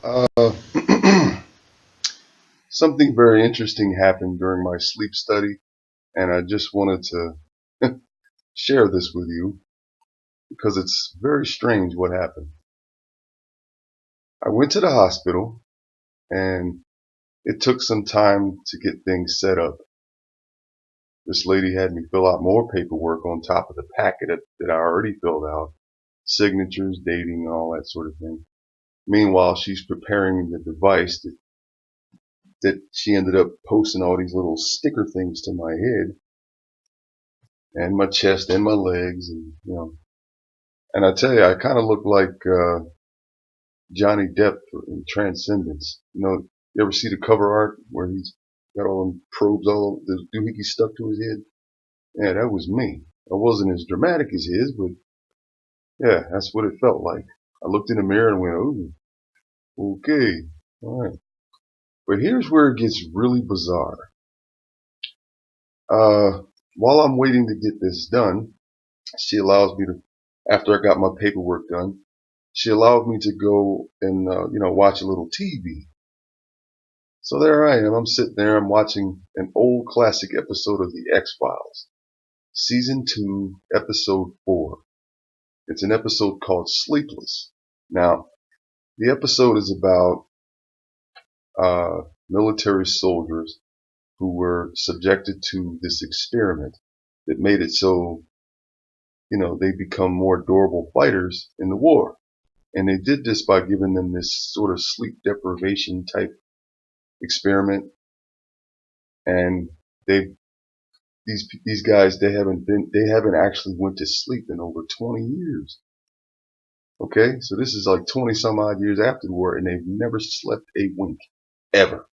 Uh, Something very interesting happened during my sleep study, and I just wanted to share this with you because it's very strange what happened. I went to the hospital, and it took some time to get things set up. This lady had me fill out more paperwork on top of the packet that I already filled out, signatures, dating, all that sort of thing. Meanwhile, she's preparing the device that she ended up posting all these little sticker things to my head and my chest and my legs, and I tell you, I kind of look like Johnny Depp in Transcendence. You ever see the cover art where he's got all them probes, all the doohickeys stuck to his head? Yeah, that was me. I wasn't as dramatic as his, but yeah, that's what it felt like. I looked in the mirror and went, "Oh, okay, all right." But here's where it gets really bizarre. Uh, while I'm waiting to get this done, she allows me to, after I got my paperwork done, she allowed me to go and, watch a little TV. So there I am. I'm sitting there. I'm watching an old classic episode of The X-Files, season 2, episode 4. It's an episode called Sleepless. Now, the episode is about military soldiers who were subjected to this experiment that made it so, they become more durable fighters in the war. And they did this by giving them this sort of sleep deprivation type experiment. And they these guys they haven't actually went to sleep in over 20 years. Okay, so this is like 20 some odd years after the war, and they've never slept a wink ever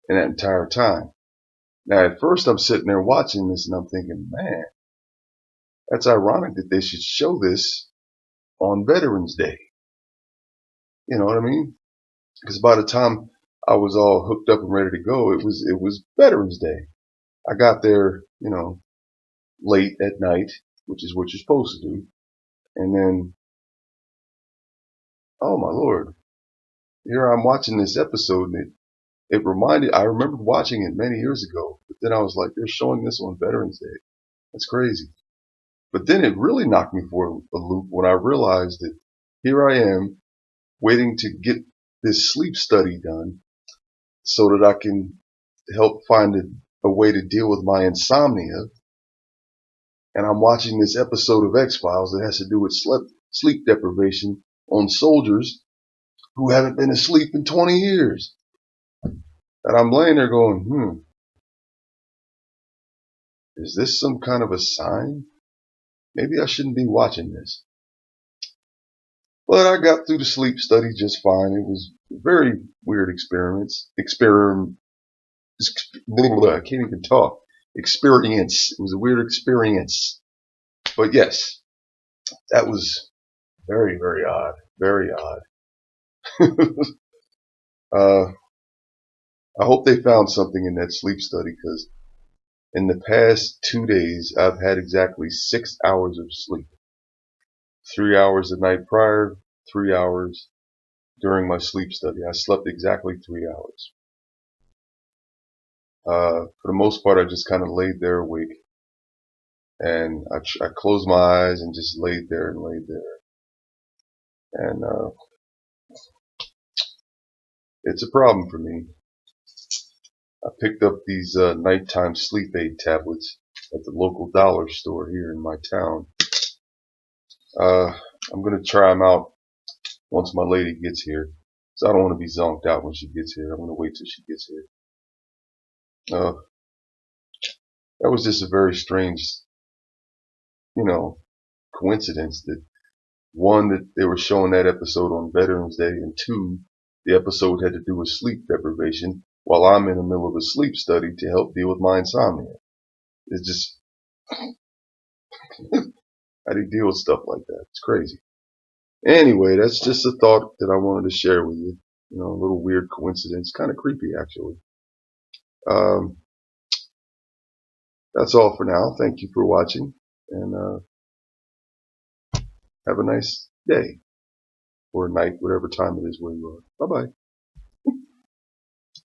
in that entire time. Now, at first, I'm sitting there watching this, and I'm thinking, man, that's ironic that they should show this on Veterans Day. You know what I mean? Because by the time I was all hooked up and ready to go, it was Veterans Day. I got there, late at night, which is what you're supposed to do, and then, oh my Lord, here I'm watching this episode, and I remembered watching it many years ago, but then I was like, they're showing this on Veterans Day. That's crazy. But then it really knocked me for a loop when I realized that here I am waiting to get this sleep study done so that I can help find a way to deal with my insomnia. And I'm watching this episode of X-Files that has to do with sleep deprivation on soldiers who haven't been asleep in 20 years. And I'm laying there going, is this some kind of a sign? Maybe I shouldn't be watching this. But I got through the sleep study just fine. It was a very weird I can't even talk. Experience. It was a weird experience. But yes, that was very, very odd. Very odd. uh, I hope they found something in that sleep study because in the past 2 days, I've had exactly 6 hours of sleep. 3 hours the night prior, 3 hours during my sleep study. I slept exactly 3 hours. For the most part, I just kind of laid there awake, and I closed my eyes and just laid there and laid there. And it's a problem for me. I picked up these nighttime sleep aid tablets at the local dollar store here in my town. Uh, I'm gonna try them out once my lady gets here. So I don't want to be zonked out when she gets here. I'm gonna wait till she gets here. Uh, that was just a very strange, you know, coincidence that one, that they were showing that episode on Veterans Day, and two, the episode had to do with sleep deprivation while I'm in the middle of a sleep study to help deal with my insomnia. It's just, how do you deal with stuff like that? It's crazy. Anyway, that's just a thought that I wanted to share with you. A little weird coincidence, kind of creepy actually. Um, that's all for now. Thank you for watching, and have a nice day. or night, whatever time it is where you are. Bye bye.